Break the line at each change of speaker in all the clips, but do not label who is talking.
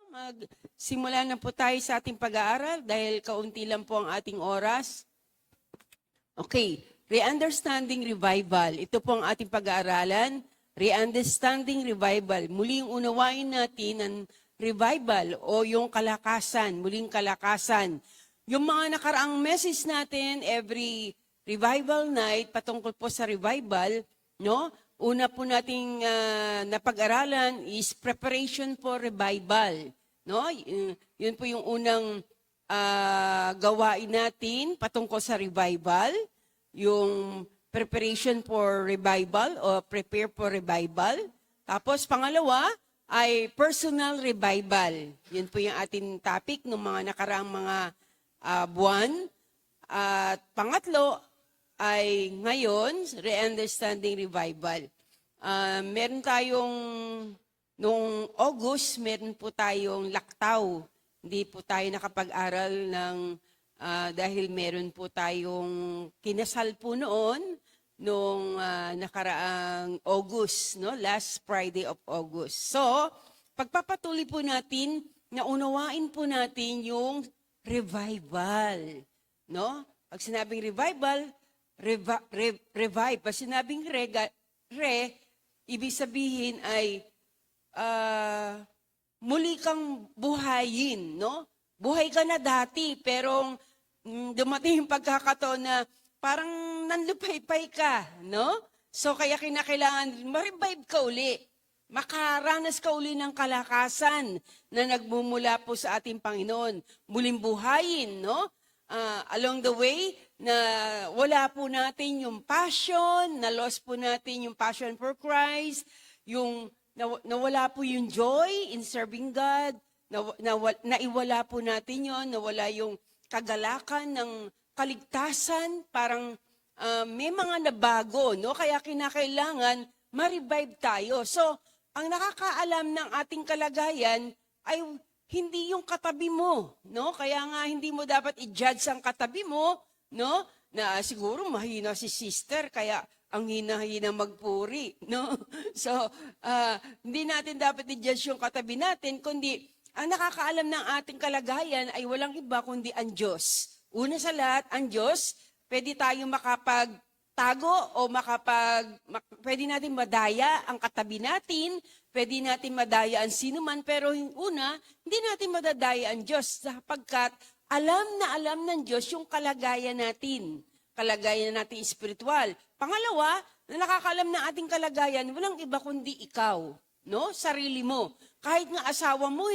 Magsimula na po tayo sa ating pag-aaral dahil kaunti lang po ang ating oras. Okay, Re-understanding Revival. Ito po ang ating pag-aaralan. Re-understanding Revival. Muling unawain natin ang revival o yung kalakasan, muling kalakasan. Yung mga nakaraang message natin every revival night patungkol po sa revival, no? Una po nating napag-aralan is preparation for revival, no? Yun po yung unang gawain natin patungkol sa revival, yung preparation for revival o prepare for revival. Tapos pangalawa ay personal revival. Yun po yung ating topic ng mga nakaraang mga buwan. At pangatlo ay ngayon, re-understanding revival. Meron tayong, noong August, meron po tayong laktaw. Hindi po tayo nakapag-aral dahil meron po tayong kinasal po noon, noong nakaraang August, no? Last Friday of August. So, pagpapatuloy po natin, naunawain po natin yung revival. No? Pag sinabing revival, revive. Pag sinabing ibig sabihin ay muli kang buhayin, no? Buhay ka na dati, pero dumating yung pagkakataon na parang nanlupaypay ka, no? So kaya kinakailangan ma-revive ka uli. Makaranas ka uli ng kalakasan na nagmumula po sa ating Panginoon. Muling buhayin, no? Along the way, na wala po natin yung passion, na-lost po natin yung passion for Christ, yung nawala po yung joy in serving God, naiwala po natin yon, nawala yung kagalakan ng kaligtasan, parang may mga nabago, no? Kaya kinakailangan ma-revive tayo. So, ang nakakaalam ng ating kalagayan ay hindi yung katabi mo, no? Kaya nga hindi mo dapat i-judge ang katabi mo, no? Na siguro mahina si sister, kaya ang hina-hina magpuri, no? So, hindi natin dapat i-judge yung katabi natin, kundi ang nakakaalam ng ating kalagayan ay walang iba kundi ang Diyos. Una sa lahat, ang Diyos, pwede tayong makapagtago o pwede natin madaya ang katabi natin, pwede natin madaya ang sino man, pero una, hindi natin madadaya ang Diyos sapagkat alam ng Diyos yung kalagayan natin espiritual. Pangalawa, na nakakaalam ng ating kalagayan, walang iba kundi ikaw, no? Sarili mo. Kahit nga asawa mo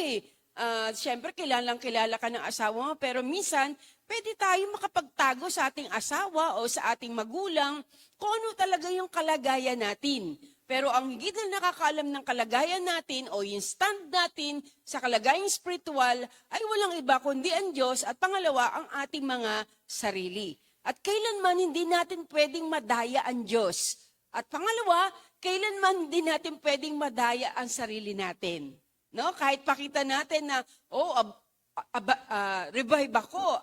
siyempre kilalang kilala ka ng asawa mo, pero minsan, pwede tayo makapagtago sa ating asawa o sa ating magulang kung ano talaga yung kalagayan natin. Pero ang higit na nakakaalam ng kalagayan natin o yung stand natin sa kalagayang spiritual ay walang iba kundi ang Diyos at pangalawa ang ating mga sarili. At kailanman hindi natin pwedeng madaya ang Diyos. At pangalawa, kailanman hindi natin pwedeng madaya ang sarili natin. No? Kahit pakita natin na, revive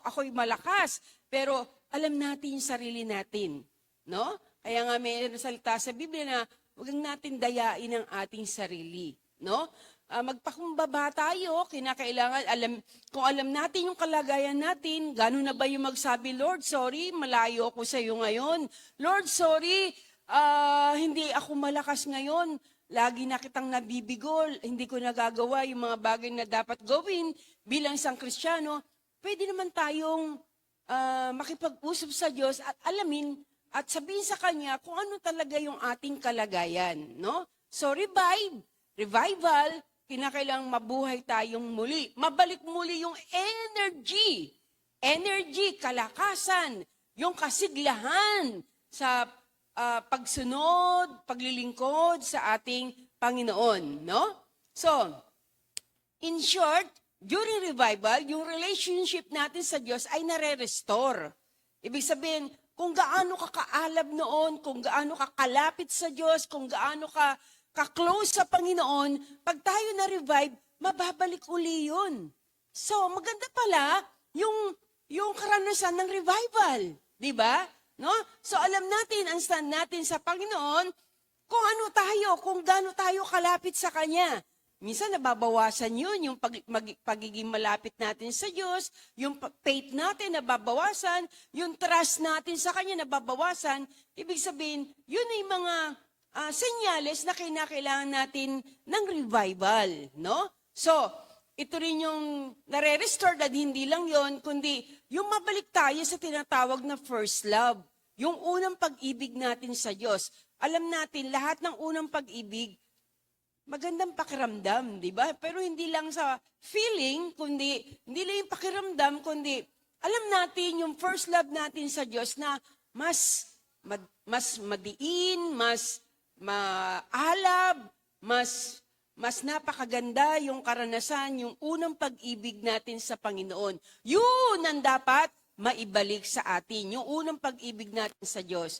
ako'y malakas, pero alam natin yung sarili natin. No? Kaya nga may salita sa Biblia na huwag natin dayain ang ating sarili. No? Magpakumbaba tayo, kinakailangan kung alam natin yung kalagayan natin, gano'n na ba yung magsabi, Lord, sorry, malayo ako sa iyo ngayon. Lord, sorry, hindi ako malakas ngayon. Lagi na kitang nabibigol, hindi ko nagagawa yung mga bagay na dapat gawin bilang isang Kristiyano. Pwede naman tayong makipag-usap sa Diyos at alamin at sabihin sa Kanya kung ano talaga yung ating kalagayan. No? So revival, kinakailangang mabuhay tayong muli. Mabalik muli yung energy, kalakasan, yung kasiglahan sa pagsunod, paglilingkod sa ating Panginoon, no? So, in short, during revival, yung relationship natin sa Diyos ay nare-restore. Ibig sabihin, kung gaano ka kaalab noon, kung gaano ka kalapit sa Diyos, kung gaano ka ka-close sa Panginoon, pag tayo na-revive, mababalik uli yun. So, maganda pala yung karanasan ng revival, di ba? No? So alam natin, ang stand natin sa Panginoon, kung ano tayo, kung gaano tayo kalapit sa Kanya. minsan nababawasan yun, yung pagiging malapit natin sa Diyos, yung faith natin nababawasan, yung trust natin sa Kanya nababawasan. Ibig sabihin, yun ay mga senyales na kinakailangan natin ng revival, no? So, ito rin yung nare-restore at hindi lang yon, kundi yung mabalik tayo sa tinatawag na first love, yung unang pag-ibig natin sa Diyos. Alam natin, lahat ng unang pag-ibig, magandang pakiramdam, di ba? Pero hindi lang sa feeling, hindi lang yung pakiramdam, kundi alam natin yung first love natin sa Diyos na mas madiin, mas maalab, mas napakaganda yung karanasan, yung unang pag-ibig natin sa Panginoon. Yun ang dapat maibalik sa atin, yung unang pag-ibig natin sa Diyos.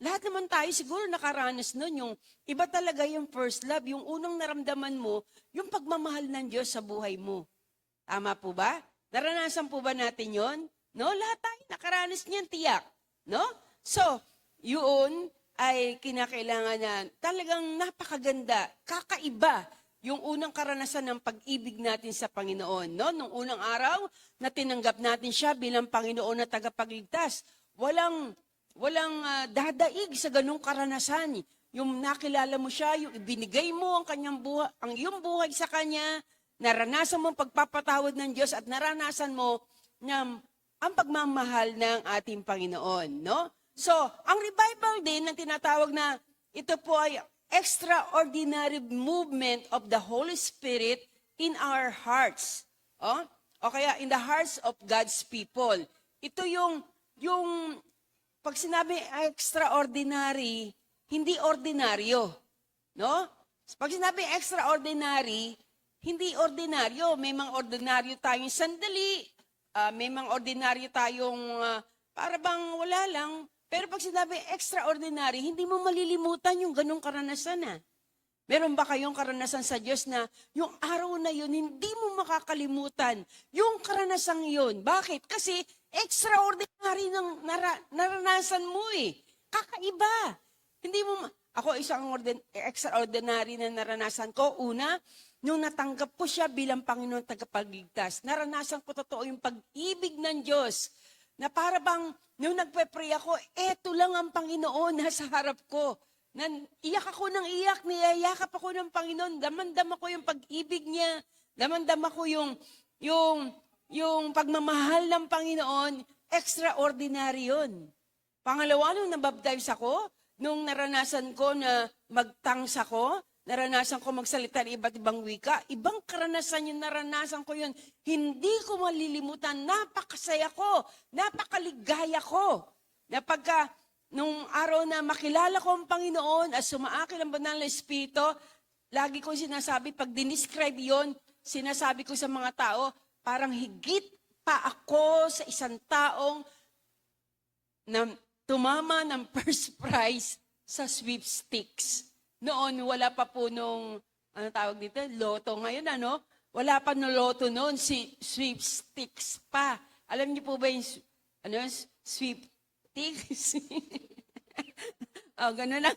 Lahat naman tayo siguro nakaranas nun, yung iba talaga yung first love, yung unang naramdaman mo, yung pagmamahal ng Diyos sa buhay mo. Tama po ba? Naranasan po ba natin yon? No? Lahat tayo nakaranas niyan, tiyak. No? So, yun ay kinakailangan na talagang napakaganda, kakaiba, yung unang karanasan ng pag-ibig natin sa Panginoon. No? Nung unang araw na tinanggap natin siya bilang Panginoon na tagapagligtas, walang dadaig sa ganung karanasan. Yung nakilala mo siya, yung ibinigay mo ang iyong buhay sa Kanya, naranasan mo ang pagpapatawad ng Diyos at naranasan mo ang pagmamahal ng ating Panginoon. No? So, ang revival din na tinatawag na ito po ay extraordinary movement of the Holy Spirit in our hearts. O kaya in the hearts of God's people. Ito yung pag sinabi extraordinary, hindi ordinaryo. No? Pag sinabi extraordinary, hindi ordinaryo. May mga ordinaryo tayong sandali, may mga ordinaryo tayong para bang wala lang. Pero pag sinabi extraordinary, hindi mo malilimutan yung ganong karanasan. Meron ba kayong karanasan sa Diyos na yung araw na yun, hindi mo makakalimutan yung karanasang yun? Bakit? Kasi extraordinary ng naranasan mo eh. Kakaiba. Hindi mo ako isang extraordinary na naranasan ko. Una, nung natanggap ko siya bilang Panginoon tagapagligtas, naranasan ko totoo yung pag-ibig ng Diyos. Na para bang, nung nagpe-pray ako, eto lang ang Panginoon nasa harap ko. Iyak ako ng iyak, niyayakap ako ng Panginoon, damandam ako yung pag-ibig niya, damandam ako yung pagmamahal ng Panginoon, extraordinary yun. Pangalawa, nung nabaptize ako, nung naranasan ko na magtangs ako, naranasan ko magsalita ng iba't ibang wika, ibang karanasan yung naranasan ko yun. Hindi ko malilimutan, napakasaya ko, napakaligaya ko. Na pagka, nung araw na makilala ko ang Panginoon at sumaakil ang banal na Espiritu, lagi ko sinasabi, pag dinescribe yon, sinasabi ko sa mga tao, parang higit pa ako sa isang taong na tumama ng first prize sa sweepstakes. Noon, wala pa po nung, tawag dito, loto. Ngayon, wala pa nung loto noon, sweepstakes pa. Alam niyo po ba yung, sweepstakes? Gano'n na.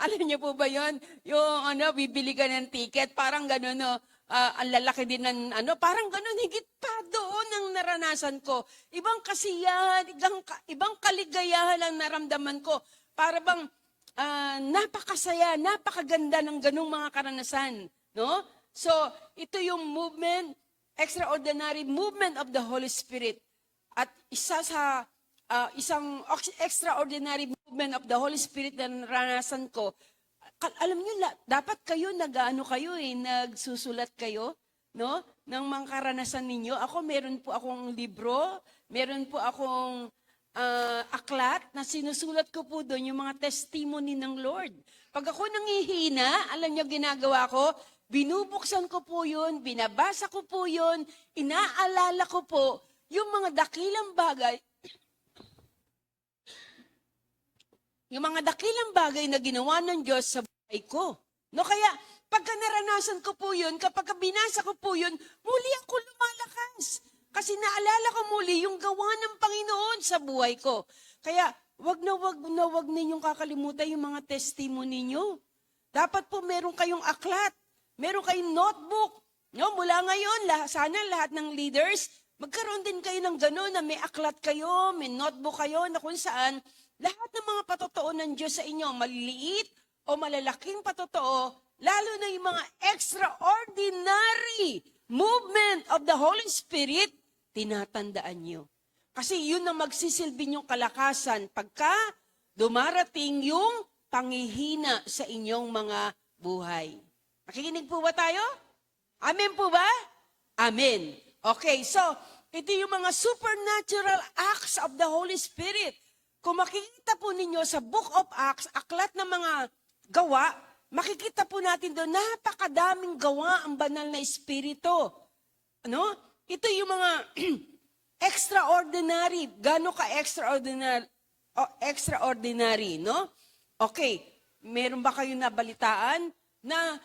Alam niyo po ba yun? Yung, bibili ka ng ticket, parang gano'n, ang lalaki din ng, parang gano'n, higit pa doon ang naranasan ko. Ibang kasiyahan, ibang kaligayahan ang naramdaman ko. Para bang, napakasaya, napakaganda ng ganung mga karanasan, no? So, ito yung movement, extraordinary movement of the Holy Spirit. At isang extraordinary movement of the Holy Spirit na naranasan ko, alam niyo, dapat kayo nagsusulat kayo, no? Ng mga karanasan ninyo. Ako, meron po akong libro, meron po akong aklat na sinusulat ko po doon yung mga testimony ng Lord. Pag ako nangihina, alam niyo ginagawa ko, binubuksan ko po yun, binabasa ko po yun, inaalala ko po yung mga dakilang bagay, na ginawa ng Diyos sa buhay ko. No, kaya pagka naranasan ko po yun, kapag binasa ko po yun, muli ako lumalakas. Kasi naalala ko muli yung gawa ng Panginoon sa buhay ko. Kaya wag ninyong kakalimutan yung mga testimony nyo. Dapat po meron kayong aklat meron kayong notebook. No, mula ngayon, sana lahat ng leaders, magkaroon din kayo ng gano'n na may aklat kayo, may notebook kayo na kung saan lahat ng mga patotoo ng Diyos sa inyo, maliliit o malalaking patotoo, lalo na yung mga extraordinary movement of the Holy Spirit, tinatandaan nyo. Kasi yun ang magsisilbi nyong kalakasan pagka dumarating yung panghihina sa inyong mga buhay. Nakikinig po ba tayo? Amen po ba? Amen. Okay, so ito yung mga supernatural acts of the Holy Spirit. Kung makikita po ninyo sa Book of Acts, aklat ng mga gawa, makikita po natin doon, napakadaming gawa ang banal na Espiritu. Ano? Ito yung mga extraordinary. Gano'n ka-extraordinary? Extraordinary, no? Okay, meron ba kayong nabalitaan na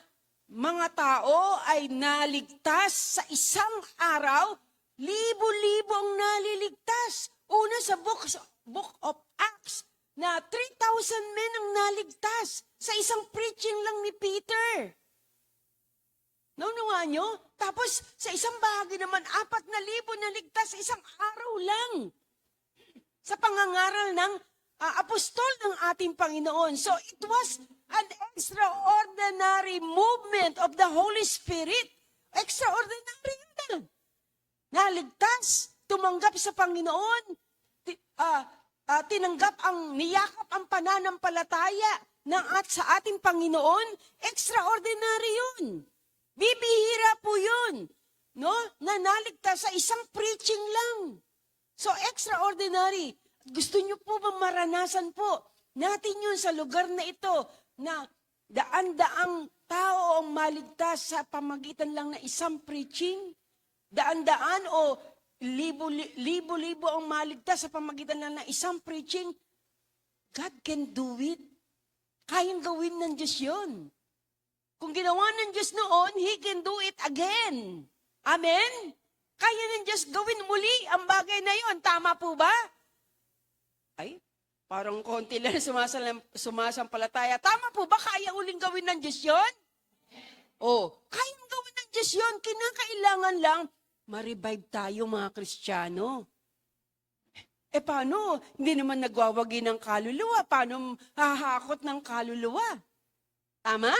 mga tao ay naligtas sa isang araw? Libo-libo ang naliligtas. Una sa Book of Acts, na 3,000 men ang naligtas sa isang preaching lang ni Peter. Naunawa nyo? Tapos sa isang bahagi naman, 4,000 naligtas sa isang araw lang. Sa pangangaral ng apostol ng ating Panginoon. So it was an extraordinary movement of the Holy Spirit. Extraordinary yun. Naligtas, tumanggap sa Panginoon, tinanggap niyakap ang pananampalataya sa ating Panginoon. Extraordinary yun. Bibihira po yun. No? Na naligtas sa isang preaching lang. So extraordinary. Gusto niyo po ba maranasan po natin yun sa lugar na ito na daan-daang tao ang maligtas sa pamagitan lang na isang preaching? Daan-daan o libo-libo ang maligtas sa pamagitan lang ng isang preaching? God can do it. Kayang gawin ng Diyos yun. Kung ginawa ng Diyos noon, He can do it again. Amen? Kaya ng Diyos gawin muli ang bagay na yon. Tama po ba? Ay, parang konti lang sumasampalataya. Tama po ba? Kaya uling gawin ng Diyos yun? Kayang gawin ng Diyos yun. Kinakailangan lang ma-revive tayo mga Kristiyano. Paano? Hindi naman nagwawagi ng kaluluwa. Paano hahakot ng kaluluwa? Tama?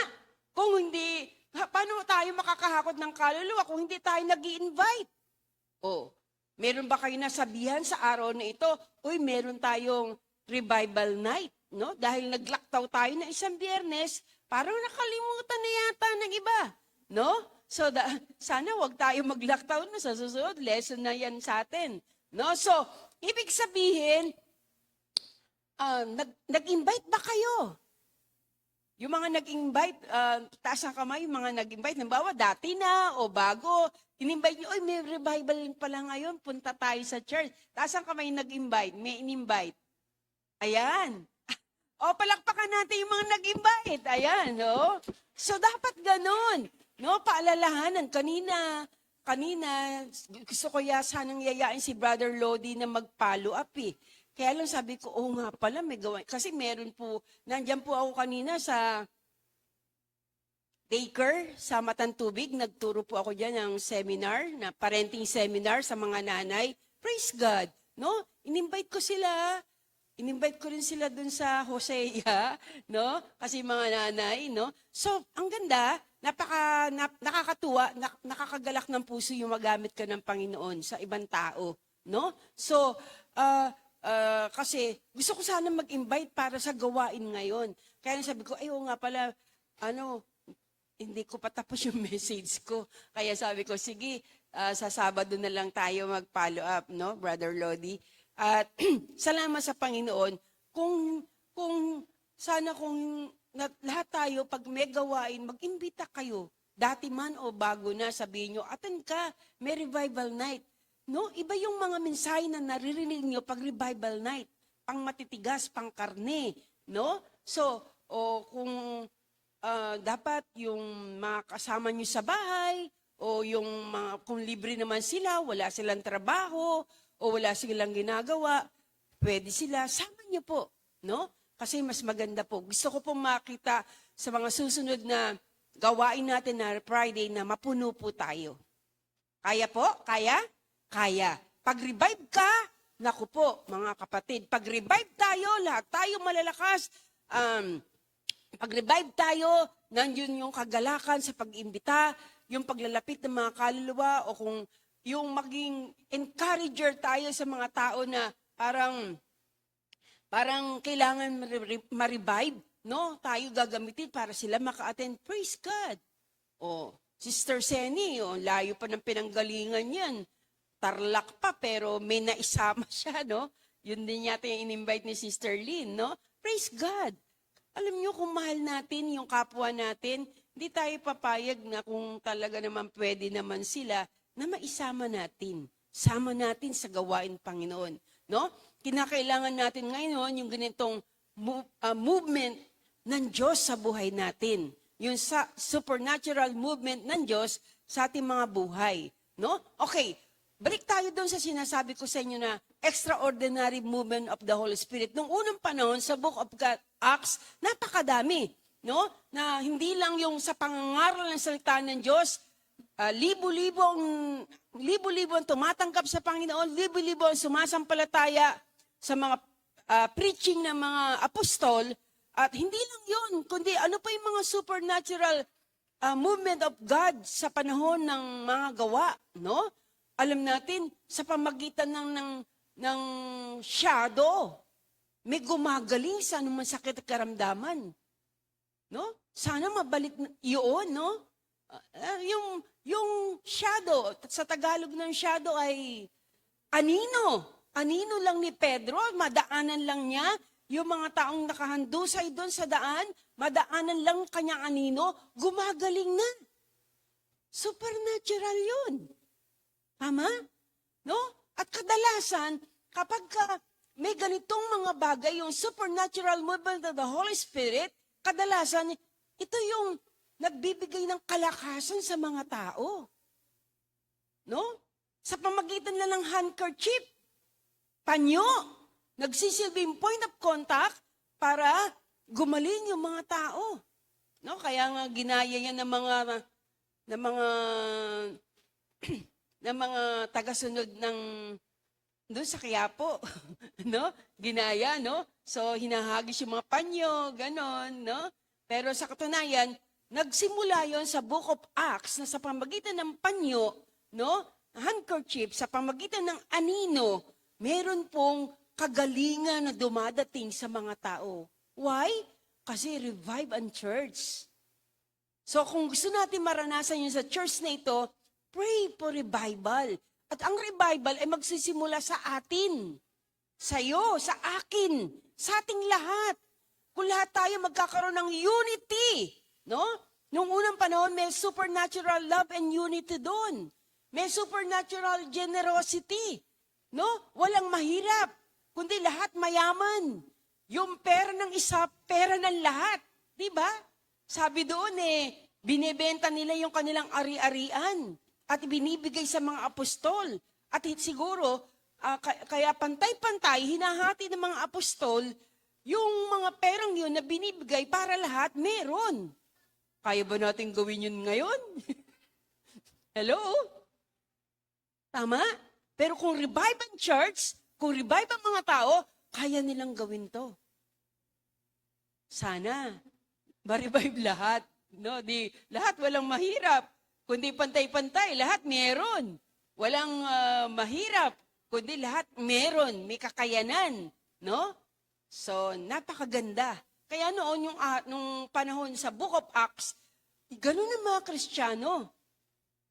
Kung hindi, paano tayo makakahakot ng kaluluwa kung hindi tayo nag-i-invite? Meron ba kayo nasabihan sa araw na ito, meron tayong revival night, no? Dahil naglaktaw tayo na isang Biyernes, parang nakalimutan na yata ng iba, no? So, sana wag tayo maglaktaw na sa susunod. Lesson na yan sa atin. No? So, ibig sabihin, nag-invite ba kayo? Yung mga nag-invite, taas ang kamay, yung mga nag-invite, halimbawa, dati na o bago, in-invite nyo, may revival pala ngayon, punta tayo sa church. Taas ang kamay nag-invite, may in-invite. Ayan. Palakpakan natin yung mga nag-invite. Ayan, no? So, dapat ganun. No, paalalahanan. Kanina, gusto ko sanang yayain si Brother Lodi na mag-follow up eh. Kaya lang sabi ko, nga pala, may gawain. Kasi meron po, nandyan po ako kanina sa daycare, sa Matantubig. Nagturo po ako dyan ng seminar, na parenting seminar sa mga nanay. Praise God. No? In-invite ko sila. In-invite ko rin sila dun sa Hosea, no? Kasi mga nanay, no? So, ang ganda, nakakatuwa, nakakagalak ng puso yung magamit ka ng Panginoon sa ibang tao, no? So, kasi gusto ko sana mag-invite para sa gawain ngayon. Kaya sabi ko, nga pala, hindi ko pa tapos yung message ko. Kaya sabi ko, sige, sa Sabado na lang tayo mag-follow up, no, Brother Lodi? At salamat sa Panginoon kung lahat tayo pag may gawain, mag-imbita kayo. Dati man o bago na, sabihin nyo, attend ka, may revival night. No? Iba yung mga mensahe na naririnig nyo pag revival night. Pang matitigas, pang karne. No? So, kung dapat yung mga kasama nyo sa bahay, o yung kung libre naman sila, wala silang trabaho, o wala silang ginagawa, pwede sila, sama niyo po, no? Kasi mas maganda po. Gusto ko pong makita sa mga susunod na gawain natin na Friday na mapuno po tayo. Kaya po? Kaya? Kaya. Pag-revive ka, naku po, mga kapatid, pag-revive tayo, lahat tayo malalakas. Pag-revive tayo, nandiyon yung kagalakan sa pag-imbita, yung paglalapit ng mga kaluluwa, o kung yung maging encourager tayo sa mga tao na parang kailangan ma-revive, no? Tayo gagamitin para sila maka-attend. Praise God. O, Sister Seni, layo pa ng pinanggalingan yan. Tarlac pa, pero may naisama siya, no? Yun din yata yung in-invite ni Sister Lynn, no? Praise God. Alam niyo, kung mahal natin yung kapwa natin, hindi tayo papayag na kung talaga naman pwede naman sila na maisama natin. Sama natin sa gawain Panginoon, no? Kinakailangan natin ngayon yung ganitong movement ng Diyos sa buhay natin. Yung supernatural movement ng Diyos sa ating mga buhay, no? Okay, balik tayo doon sa sinasabi ko sa inyo na extraordinary movement of the Holy Spirit. Nung unang panahon sa Book of Acts, napakadami, no? Na hindi lang yung sa pangangaral ng salita ng Diyos, libo-libo ang tumatanggap sa Panginoon, libo-libo ang sumasampalataya sa mga preaching ng mga apostol, at hindi lang yun, kundi ano pa yung mga supernatural movement of God sa panahon ng mga gawa, no? Alam natin, sa pamagitan ng shadow, may gumagaling sa anumang sakit at karamdaman. No? Sana mabalik yun, no? Yung shadow, sa Tagalog ng shadow ay anino. Anino lang ni Pedro, madaanan lang niya. Yung mga taong nakahandusay doon sa daan, madaanan lang kanyang anino, gumagaling na. Supernatural yun. Tama? No? At kadalasan, kapag may ganitong mga bagay, yung supernatural movement of the Holy Spirit, kadalasan, ito yung nagbibigay ng kalakasan sa mga tao. No? Sa pamagitan lang ng handkerchief, panyo, nagsisilbing point of contact para gumaling yung mga tao. No? Kaya nga ginaya yan ng mga tagasunod ng doon sa Quiapo, no? Ginaya, no? So hinahagis yung mga panyo, ganon, no? Pero sa katunayan, nagsimula yon sa Book of Acts na sa pamagitan ng panyo, no? Handkerchief, sa pamagitan ng anino, meron pong kagalingan na dumadating sa mga tao. Why? Kasi revive ang church. So kung gusto natin maranasan yun sa church na ito, pray for revival. At ang revival ay magsisimula sa atin. Sa iyo, sa akin, sa ating lahat. Kung lahat tayo magkakaroon ng unity. No? Nung unang panahon, may supernatural love and unity doon. May supernatural generosity. No? Walang mahirap, kundi lahat mayaman. Yung pera ng isa, pera ng lahat. Diba? Sabi doon binibenta nila yung kanilang ari-arian at binibigay sa mga apostol. At siguro, kaya pantay-pantay, hinahati ng mga apostol, yung mga perang yun na binibigay para lahat, meron. Kaya ba natin gawin yun ngayon? Hello? Tama? Pero kung revive ang church, kung revive ang mga tao, kaya nilang gawin to. Sana, ma-revive lahat. No? Lahat walang mahirap. Kundi pantay-pantay, lahat meron. Walang mahirap, kundi lahat meron, may kakayanan, no? So, napakaganda. Kaya noon, nung panahon sa Book of Acts, ganun ang mga Kristiyano.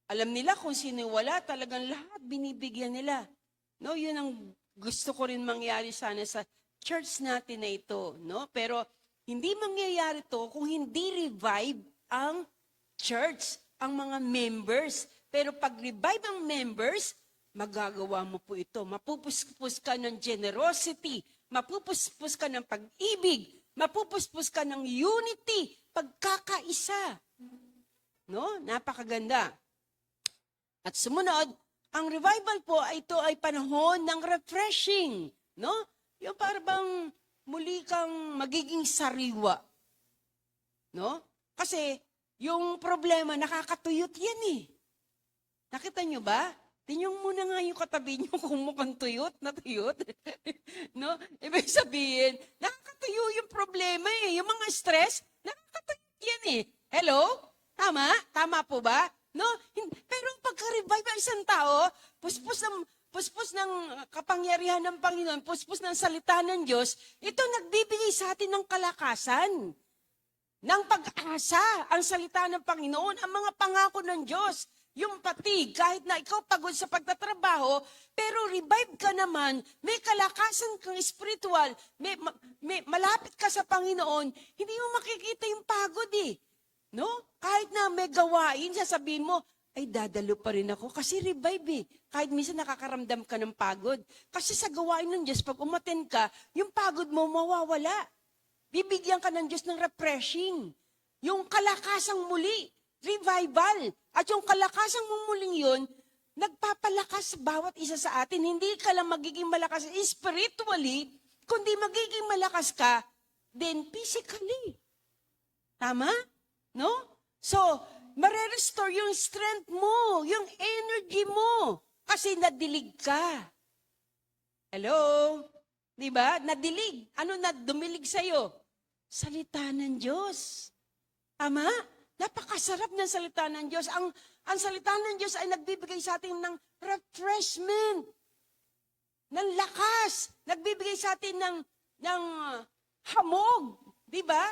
Alam nila kung sino wala, talagang lahat binibigyan nila. No, yun ang gusto ko rin mangyari sana sa church natin na ito, no? Pero hindi mangyayari to kung hindi revive ang church, ang mga members. Pero pag revive ang members, magagawa mo po ito. Mapupuspos ka ng generosity, mapupuspos ka ng pag-ibig, mapupuspos ka ng unity, pagkakaisa. No? Napakaganda. At sumunod, ang revival po ito ay panahon ng refreshing. No? Yung parang muli kang magiging sariwa. No? Kasi yung problema, nakakatuyot yan eh. Nakita nyo ba? Tingnan muna nga yung katabi nyo kung mukhang tuyot na tuyot. No? Ibig sabihin, nakakatuyo yung problema eh. Yung mga stress, nakakatuyot yan eh. Hello? Tama? Tama po ba? No? Pero pagka-revive ang isang tao, puspos ng kapangyarihan ng Panginoon, puspos ng salita ng Diyos, ito nagbibigay sa atin ng kalakasan, ng pag-asa, ang salita ng Panginoon, ang mga pangako ng Diyos. Yung patig, kahit na ikaw pagod sa pagtatrabaho, pero revive ka naman, may kalakasan kang spiritual, may malapit ka sa Panginoon, hindi mo makikita yung pagod eh. No? Kahit na may gawain, sasabihin mo, ay dadalo pa rin ako kasi revive eh. Kahit minsan nakakaramdam ka ng pagod. Kasi sa gawain ng Diyos, pag umattend ka, yung pagod mo mawawala. Bibigyan ka ng Diyos ng refreshing. Yung kalakasang muli, revival. At yung kalakasang muling yun, nagpapalakas bawat isa sa atin. Hindi ka lang magiging malakas spiritually, kundi magiging malakas ka then physically. Tama? No? So, mare-restore yung strength mo, yung energy mo, kasi nadilig ka. Hello? Diba? Nadilig. Ano na dumilig sa'yo? Salita ng Diyos. Tama? Napakasarap ng salita ng Diyos. Ang salita ng Diyos ay nagbibigay sa atin ng refreshment, ng lakas, nagbibigay sa atin ng hamog. Di ba?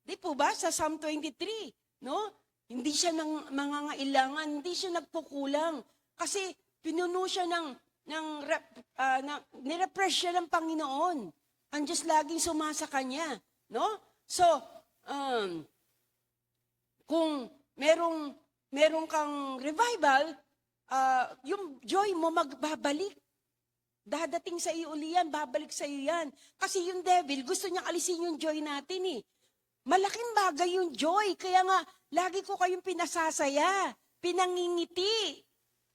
Di po ba? Sa Psalm 23, no? Hindi siya mangangailangan, hindi siya nagkukulang. Kasi pinuno siya nirefresh siya ng Panginoon. Ang Diyos laging sumasa kanya. No? So, kung merong kang revival, yung joy mo magbabalik. Dadating sa iyo uli yan, babalik sa iyo yan. Kasi yung devil, gusto niyang alisin yung joy natin eh. Malaking bagay yung joy, kaya nga, lagi ko kayong pinasasaya, pinangingiti.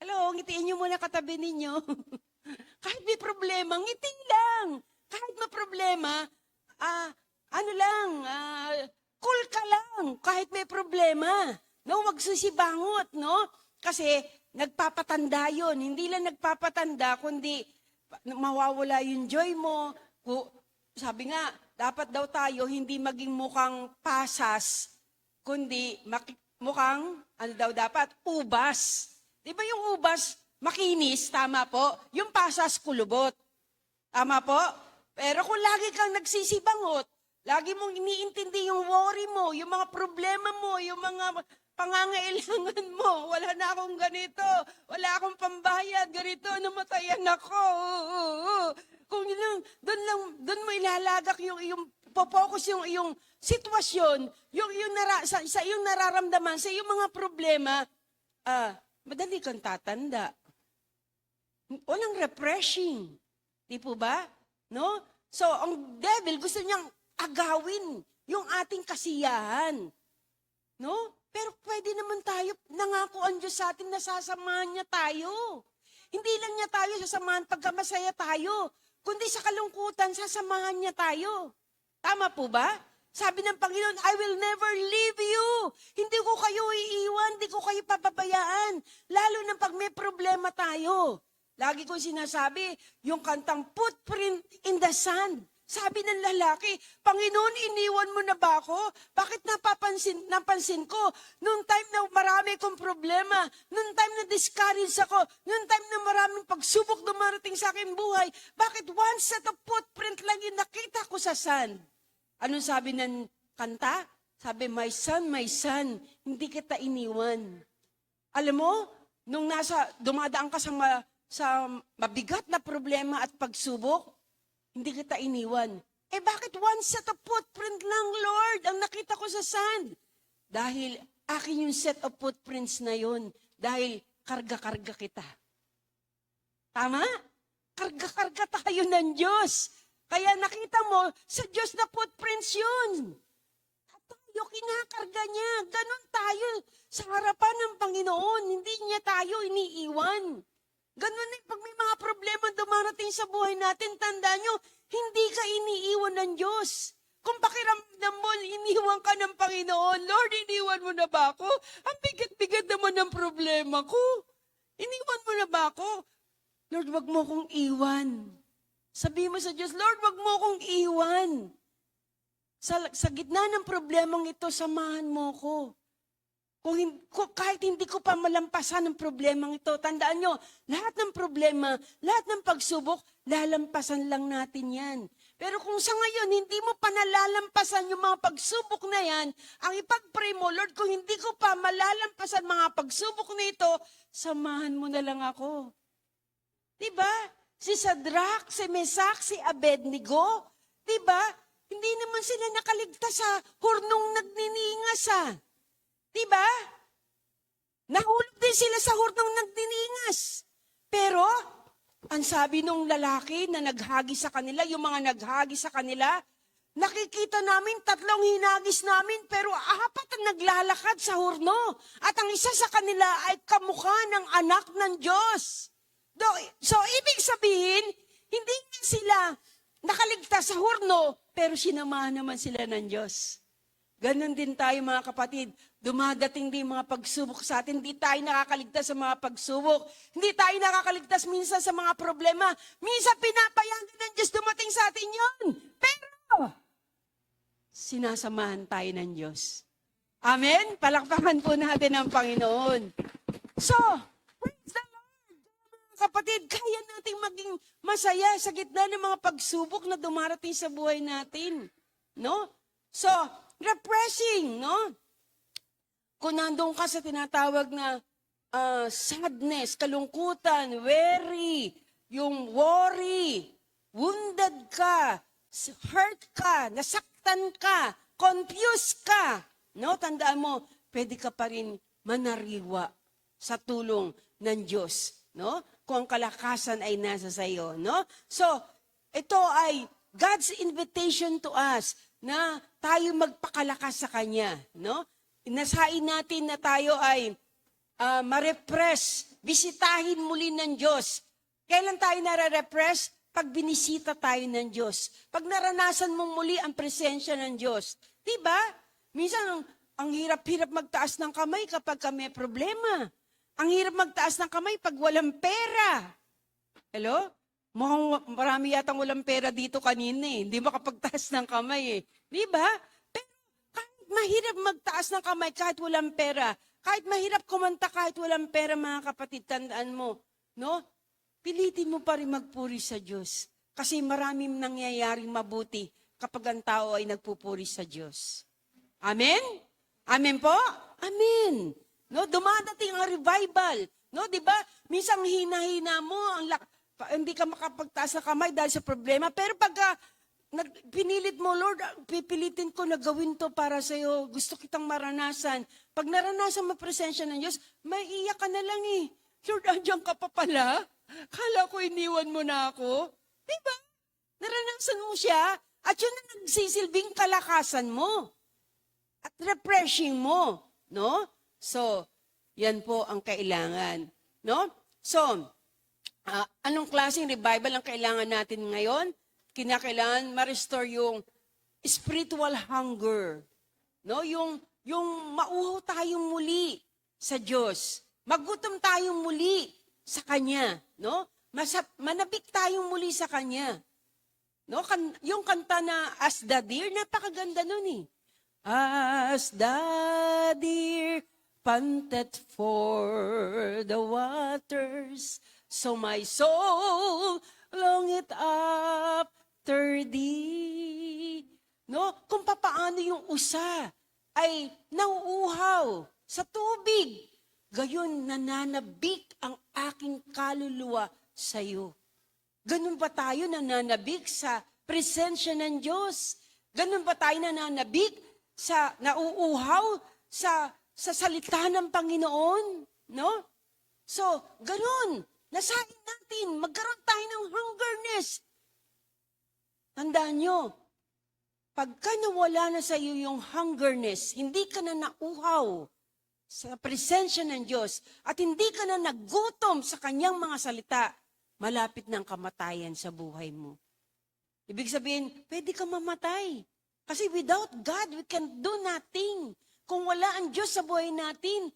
Hello, ngitiin niyo muna katabi ninyo. Kahit may problema, ngiti lang. Kahit may problema, cool ka lang, kahit may problema. No, wag susibangot, no? Kasi nagpapatanda yun. Hindi lang nagpapatanda, kundi mawawala yung joy mo. Sabi nga, dapat daw tayo hindi maging mukhang pasas, kundi mukhang, dapat, ubas. Di ba yung ubas, makinis, tama po? Yung pasas, kulubot. Tama po? Pero kung lagi kang nagsisibangot, lagi mong iniintindi yung worry mo, yung mga problema mo, yung mga pangangailangan mo, wala na akong ganito, wala akong pambayad, ganito, namatayan ako. Kung doon mo ilalagak yung popokus yung iyong sitwasyon, sa iyong nararamdaman, sa iyong mga problema, madali kang tatanda. Walang refreshing. Di po ba? No? So, ang devil gusto niyang agawin yung ating kasiyahan. No? Pero pwede naman tayo, nangako ang Diyos sa atin na sasamahan niya tayo. Hindi lang niya tayo sasamahan pagka masaya tayo, kundi sa kalungkutan, sasamahan niya tayo. Tama po ba? Sabi ng Panginoon, I will never leave you. Hindi ko kayo iiwan, hindi ko kayo papabayaan. Lalo na pag may problema tayo. Lagi ko sinasabi, yung kantang footprint in the sand. Sabi ng lalaki, Panginoon, iniwan mo na ba ako? Bakit napansin ko? Noong time na marami kong problema, noong time na discourage ako, noong time na maraming pagsubok dumarating sa aking buhay, bakit one set of footprint lang yung nakita ko sa sand? Anong sabi ng kanta? Sabi, my son, hindi kita iniwan. Alam mo, nung dumadaan ka sa mabigat na problema at pagsubok, hindi kita iniwan. Bakit one set of footprint lang, Lord, ang nakita ko sa sand? Dahil akin yung set of footprints na yun. Dahil karga-karga kita. Tama? Karga-karga tayo ng Diyos. Kaya nakita mo, sa Diyos na footprints yun. At tayo, kinakarga niya. Ganon tayo sa harapan ng Panginoon. Hindi niya tayo iniiwan. Ganun din, pag may mga problema dumarating sa buhay natin, tandaan nyo, hindi ka iniiwan ng Diyos. Kung pakiramdam mo, iniwan ka ng Panginoon, Lord, iniwan mo na ba ako? Ang bigat-bigat naman ng problema ko. Iniwan mo na ba ako? Lord, wag mo kong iwan. Sabi mo sa Diyos, Lord, wag mo kong iwan. Sa gitna ng problemang ito, samahan mo ko. Kahit hindi ko pa malampasan ang problemang ito, tandaan nyo, lahat ng problema, lahat ng pagsubok, lalampasan lang natin yan. Pero kung sa ngayon, hindi mo pa nalalampasan yung mga pagsubok na yan, ang ipag-pray mo, Lord, kung hindi ko pa malalampasan mga pagsubok na ito, samahan mo na lang ako. Diba? Si Shadrach, si Meshach, si Abednego, diba? Hindi naman sila nakaligtas sa hurnong nagniningas Diba? Nahulog din sila sa hurnong nagniningas. Pero, ang sabi nung lalaki na naghagi sa kanila, yung mga naghagi sa kanila, nakikita namin 3 hinagis namin, pero 4 ang naglalakad sa hurno. At ang isa sa kanila ay kamukha ng anak ng Diyos. So, ibig sabihin, hindi nga sila nakaligtas sa hurno, pero sinamahan naman sila ng Diyos. Ganon din tayo mga kapatid. Dumadating din mga pagsubok sa atin. Hindi tayo nakakaligtas sa mga pagsubok. Hindi tayo nakakaligtas minsan sa mga problema. Minsan pinapayagan ng Diyos dumating sa atin yun. Pero, sinasamahan tayo ng Diyos. Amen? Palakpakan po natin ang Panginoon. So, praise the Lord. Mga kapatid, kaya nating maging masaya sa gitna ng mga pagsubok na dumarating sa buhay natin. No? So, refreshing, no? Kung nandun ka sa tinatawag na sadness, kalungkutan, worry, yung worry, wounded ka, hurt ka, nasaktan ka, confused ka, no? Tandaan mo, pwede ka pa rin manariwa sa tulong ng Diyos, no? Kung ang kalakasan ay nasa sayo, no? So, ito ay God's invitation to us na tayo magpakalakas sa Kanya, no? Inasain natin na tayo ay ma-refresh, bisitahin muli ng Diyos. Kailan tayo nare-refresh? Pag binisita tayo ng Diyos. Pag naranasan mong muli ang presensya ng Diyos. Diba? Minsan, ang hirap-hirap magtaas ng kamay kapag may problema. Ang hirap magtaas ng kamay pag walang pera. Hello? Mukhang marami yatang walang pera dito kanina Hindi makapagtaas ng kamay Di ba? Pero kahit mahirap magtaas ng kamay kahit walang pera, kahit mahirap kumanta kahit walang pera, mga kapatid, tandaan mo, no? Pilitin mo pa rin magpuri sa Diyos. Kasi maraming nangyayaring mabuti kapag ang tao ay nagpupuri sa Diyos. Amen? Amen po? Amen. No, dumadating ang revival. No, di ba? Minsan hina-hina mo, hindi ka makapagtaas ng kamay dahil sa problema. Pero pagka pinilit mo, Lord, pipilitin ko na gawin to para sa'yo. Gusto kitang maranasan. Pag naranasan mo presensya ng Diyos, maiiyak ka na lang Lord, andyan ka pa pala. Kala ko iniwan mo na ako. Diba? Naranasan mo siya. At yun na nagsisilbing kalakasan mo. At refreshing mo. No? So, yan po ang kailangan. No? So, anong klaseng revival ang kailangan natin ngayon? Kinakailangan ma-restore yung spiritual hunger. No? Yung mauhaw tayong muli sa Diyos. Magutom tayong muli sa Kanya. No? Manabik tayong muli sa Kanya. No? Yung kanta na As the Deer, napakaganda nun As the deer panted for the waters, so my soul longeth after thee. No? Kung papaano yung usa ay nauuhaw sa tubig, gayon nananabik ang aking kaluluwa sa iyo. Ganun ba tayo nananabik sa presensya ng Diyos? Ganun ba tayo nananabik sa nauuhaw sa salita ng Panginoon? No? So, ganun. Nasain natin, magkaroon tayo ng hungerness. Tandaan nyo, pagka nawala na sa iyo yung hungerness, hindi ka na nauhaw sa presensya ng Diyos at hindi ka na nagutom sa kanyang mga salita, malapit ng kamatayan sa buhay mo. Ibig sabihin, pwede ka mamatay. Kasi without God, we can do nothing. Kung wala ang Diyos sa buhay natin,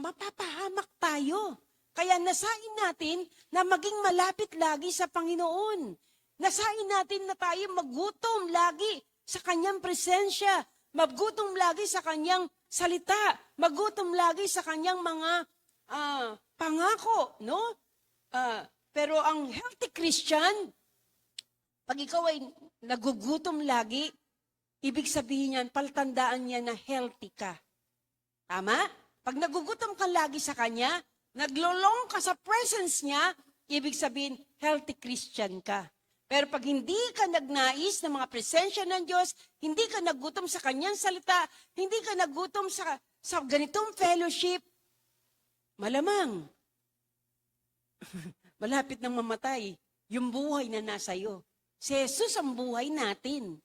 mapapahamak tayo. Kaya nasain natin na maging malapit lagi sa Panginoon. Nasain natin na tayo magutom lagi sa Kanyang presensya. Magutom lagi sa Kanyang salita. Magutom lagi sa Kanyang mga pangako. No? Pero ang healthy Christian, pag ikaw ay nagugutom lagi, ibig sabihin yan, paltandaan niya na healthy ka. Tama? Pag nagugutom ka lagi sa Kanya, naglolong ka sa presence niya, ibig sabihin, healthy Christian ka. Pero pag hindi ka nagnais ng mga presensya ng Diyos, hindi ka nagutom sa Kanyang salita, hindi ka nagutom sa ganitong fellowship, malamang, malapit nang mamatay, yung buhay na nasa iyo. Si Jesus ang buhay natin.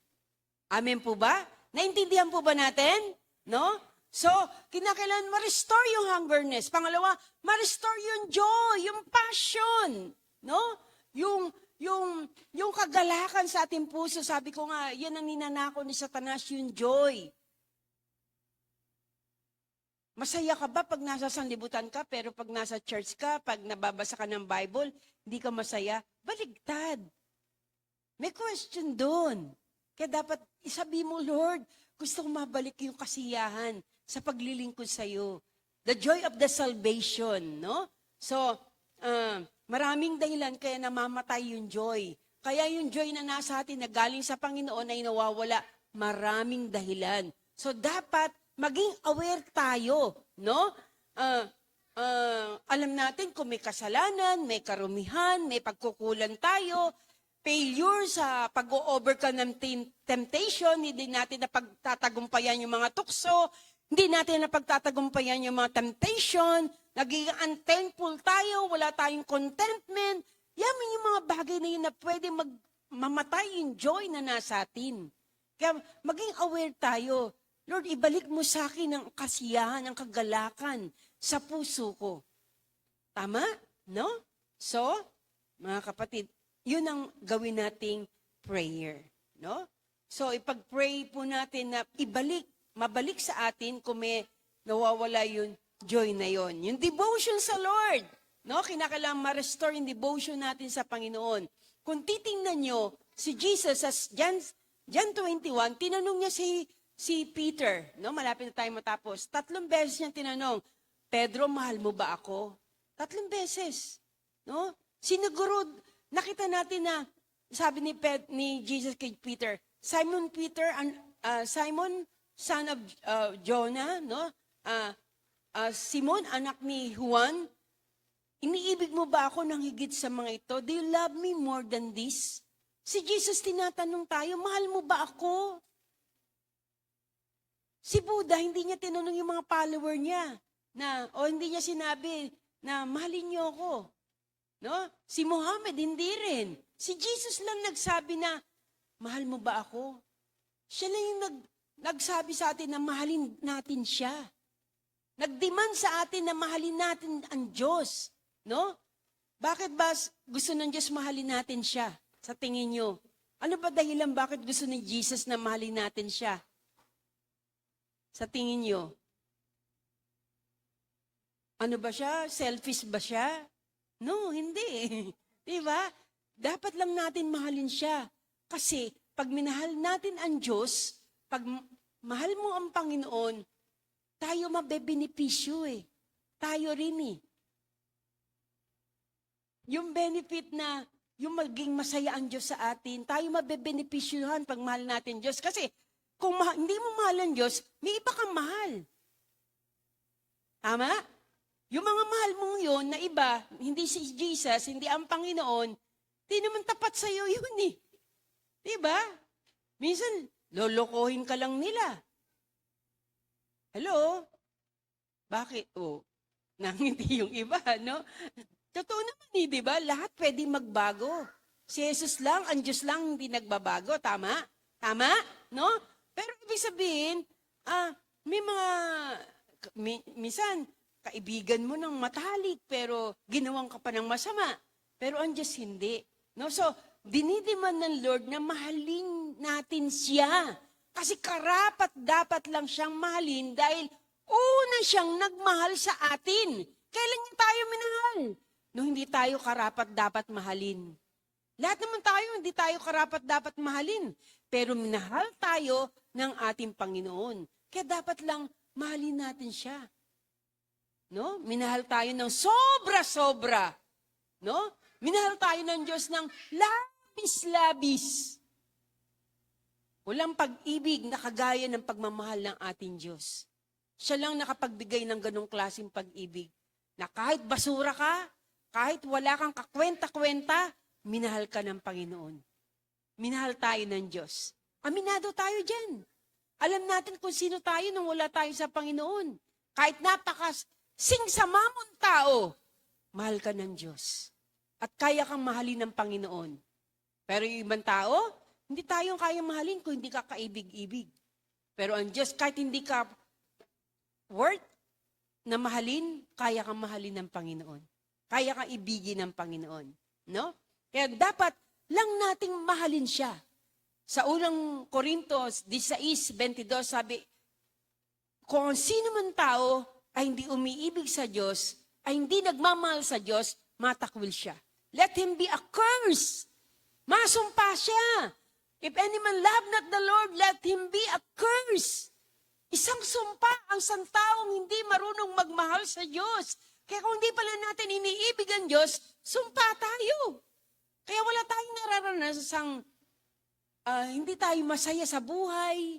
Amen po ba? Naintindihan po ba natin? No? So, kinakailangan ma-restore yung hungerness. Pangalawa, ma-restore yung joy, yung passion. No? Yung kagalakan sa ating puso. Sabi ko nga, yan ang ninanako ni Satanas, yung joy. Masaya ka ba pag nasa sanlibutan ka, pero pag nasa church ka, pag nababasa ka ng Bible, hindi ka masaya? Baligtad. May question doon. Kaya dapat isabi mo, Lord, gusto kong mabalik yung kasiyahan sa paglilingkod sa iyo. The joy of the salvation, no? So, maraming dahilan kaya namamatay yung joy. Kaya yung joy na nasa atin na galing sa Panginoon ay nawawala. Maraming dahilan. So, dapat maging aware tayo, no? Alam natin kung may kasalanan, may karumihan, may pagkukulan tayo, failure sa pag-overcome ng temptation, hindi natin napagtatagumpayan yung mga tukso, hindi natin napagtatagumpayan yung mga temptation, naging unthankful tayo, wala tayong contentment, yaman yung mga bagay na yun na pwede mamatay yung joy na nasa atin. Kaya maging aware tayo, Lord, ibalik mo sa akin ang kasiyahan, ang kagalakan sa puso ko. Tama? No? So, mga kapatid, yun ang gawin nating prayer. No? So, ipag-pray po natin na mabalik sa atin kung may nawawala yung joy na yon. Yung devotion sa Lord. No? Kinakailangan ma-restore yung devotion natin sa Panginoon. Kung titingnan nyo, si Jesus, sa John 21, tinanong niya si Peter. No? Malapit na tayo matapos. 3 beses niya tinanong, Pedro, mahal mo ba ako? 3 beses. No? Siniguro, nakita natin na, sabi ni Jesus kay Peter, Simon Peter, Simon, son of Jonah, no? Simon, anak ni Juan, iniibig mo ba ako ng higit sa mga ito? Do you love me more than this? Si Jesus tinatanong tayo, mahal mo ba ako? Si Buddha, hindi niya tinanong yung mga follower niya, hindi niya sinabi na mahalin niyo ako. No? Si Muhammad, hindi rin. Si Jesus lang nagsabi na, mahal mo ba ako? Siya lang yung nagsabi sa atin na mahalin natin siya. Nagdemand sa atin na mahalin natin ang Diyos. No? Bakit ba gusto ng Diyos mahalin natin siya? Sa tingin nyo? Ano ba dahilan bakit gusto ni Jesus na mahalin natin siya? Sa tingin nyo? Ano ba siya? Selfish ba siya? No, hindi. Diba? Dapat lang natin mahalin siya. Kasi, pag minahal natin ang Diyos, pag mahal mo ang Panginoon, tayo mabebenepisyo eh. Tayo rin eh. Yung benefit na, yung maging masaya ang Diyos sa atin, tayo mabebenepisyuhan pag mahal natin Diyos. Kasi, kung hindi mo mahal ang Diyos, may iba kang mahal. Tama? Yung mga mahal mong yun na iba, hindi si Jesus, hindi ang Panginoon, di naman tapat sa'yo yun eh. Diba? Minsan, lolokohin ka lang nila. Hello? Bakit? Nangiti yung iba, no? Totoo naman eh, di ba? Lahat pwede magbago. Si Jesus lang, ang Diyos lang hindi nagbabago. Tama? Tama? No? Pero ibig sabihin, may mga, minsan, kaibigan mo ng matalik, pero ginawang ka pa ng masama. Pero ang Diyos hindi. No? So, dinidiman ng Lord na mahalin natin siya. Kasi karapat dapat lang siyang mahalin dahil una siyang nagmahal sa atin. Kailan niya tayo minahal? No, hindi tayo karapat dapat mahalin. Lahat naman tayo, hindi tayo karapat dapat mahalin. Pero minahal tayo ng ating Panginoon. Kaya dapat lang mahalin natin siya. No? Minahal tayo ng sobra-sobra. No? Minahal tayo ng Diyos ng labis-labis. Walang pag-ibig na kagaya ng pagmamahal ng ating Diyos. Siya lang nakapagbigay ng ganong klaseng pag-ibig. Na kahit basura ka, kahit wala kang kakwenta-kwenta, minahal ka ng Panginoon. Minahal tayo ng Diyos. Aminado tayo dyan. Alam natin kung sino tayo nung wala tayo sa Panginoon. Kahit napaka-singsama mong tao, mahal ka ng Diyos. At kaya kang mahalin ng Panginoon. Pero yung ibang tao, hindi tayong kayang mahalin kung hindi ka kaibig-ibig. Pero ang Diyos, kahit hindi ka worth na mahalin, kaya kang mahalin ng Panginoon. Kaya kang ibigin ng Panginoon. No? Kaya dapat lang nating mahalin siya. Sa unang Korintos 16:22 sabi, kung sino man tao ay hindi umiibig sa Diyos, ay hindi nagmamahal sa Diyos, matakwil siya. Let him be accursed. Masumpa siya. If any man love not the Lord, let him be accursed. Isang sumpa ang isang taong hindi marunong magmahal sa Diyos. Kaya kung hindi pala natin iniibig ang Diyos, sumpa tayo. Kaya wala tayong nararanasang hindi tayo masaya sa buhay.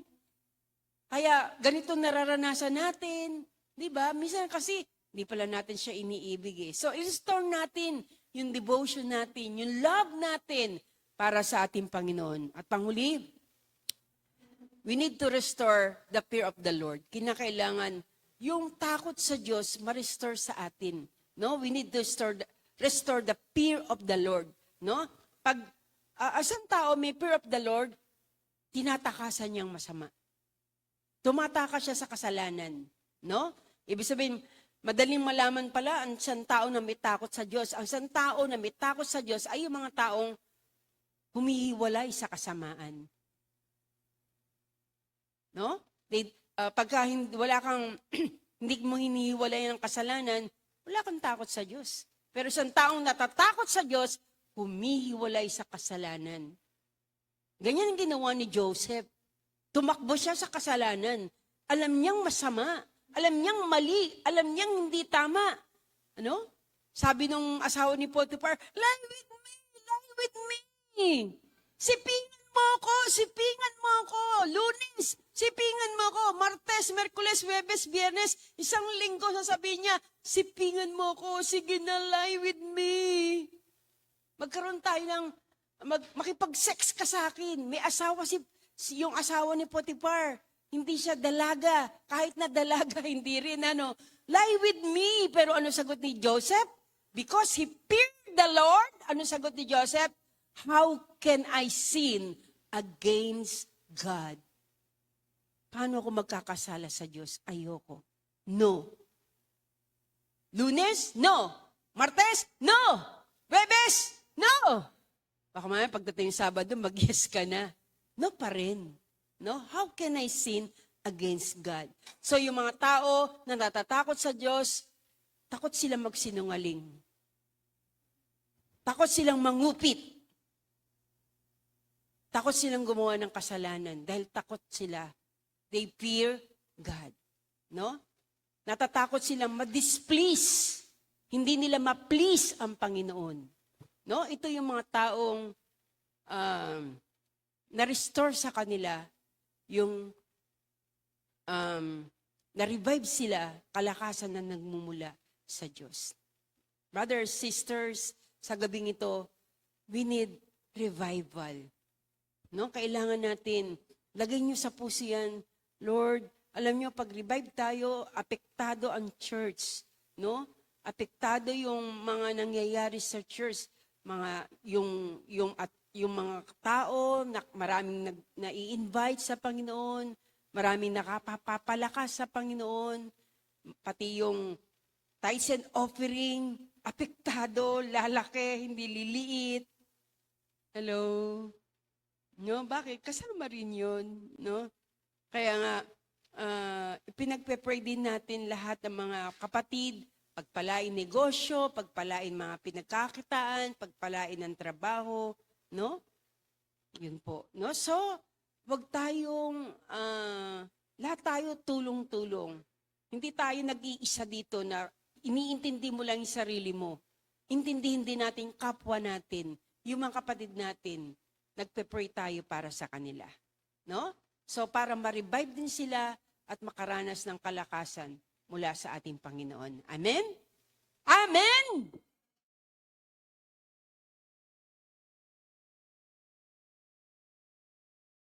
Kaya ganito nararanasan natin. Di ba? Minsan kasi, hindi pala natin siya iniibig eh. So, i-restore natin yung devotion natin, yung love natin para sa ating Panginoon. At panghuli, we need to restore the fear of the Lord. Kinakailangan yung takot sa Diyos ma-restore sa atin. No? We need to restore the fear of the Lord. No? Pag asang tao may fear of the Lord, tinatakasan niyang masama. Tumatakas siya sa kasalanan. No? Ibig sabihin, madaling malaman pala ang isang tao na may takot sa Diyos. Ang isang tao na may takot sa Diyos ay yung mga taong humihiwalay sa kasamaan. No? Pagka wala kang, hindi mo hinihiwalay ng kasalanan, wala kang takot sa Diyos. Pero isang taong natatakot sa Diyos, humihiwalay sa kasalanan. Ganyan ang ginawa ni Joseph. Tumakbo siya sa kasalanan. Alam niyang masama. Alam niyang mali. Alam niyang hindi tama. Ano? Sabi nung asawa ni Potiphar, lie with me, lie with me. Sipingan mo ako, sipingan mo ako. Lunes, sipingan mo ako. Martes, Merkules, Webes, Biyernes, isang linggo sasabihin niya, sipingan mo ako, sige na, lie with me. Magkaroon tayo ng, makipag-sex ka sa akin. May asawa yung asawa ni Potiphar. Hindi siya dalaga. Kahit na dalaga, hindi rin. Lie with me. Pero ano sagot ni Joseph? Because he feared the Lord. Ano sagot ni Joseph? How can I sin against God? Paano ako magkakasala sa Diyos? Ayoko. No. Lunes? No. Martes? No. Webes? No. Baka mamaya pagdating Sabado, mag-yes ka na. No pa rin. No? How can I sin against God? So yung mga tao na natatakot sa Diyos, takot silang magsinungaling. Takot silang mangupit. Takot silang gumawa ng kasalanan dahil takot sila. They fear God. No? Natatakot silang ma-displease. Hindi nila ma-please ang Panginoon. No? Ito yung mga taong na-restore sa kanila yung na-revive sila, kalakasan na nagmumula sa Diyos. Brothers, sisters, sa gabing ito, we need revival. No? Kailangan natin, lagay niyo sa puso yan, Lord, alam niyo, pag-revive tayo, apektado ang church. No? Apektado yung mga nangyayari sa church. Yung mga tao, maraming nai-invite sa Panginoon, maraming nakapapalakas sa Panginoon, pati yung tithes and offering, apektado, lalaki, hindi liliit. Hello? No, bakit? Kasama rin yun, no? Kaya nga, pinagpe-pray din natin lahat ng mga kapatid, pagpalain negosyo, pagpalain mga pinagkakitaan, pagpalain ng trabaho, no? Yun po, no? So, wag tayong, lahat tayo tulong-tulong. Hindi tayo nag-iisa dito na iniintindi mo lang yung sarili mo. Intindihin din natin kapwa natin, yung mga kapatid natin, nagpe-pray tayo para sa kanila. No? So para ma-revive din sila at makaranas ng kalakasan mula sa ating Panginoon. Amen? Amen!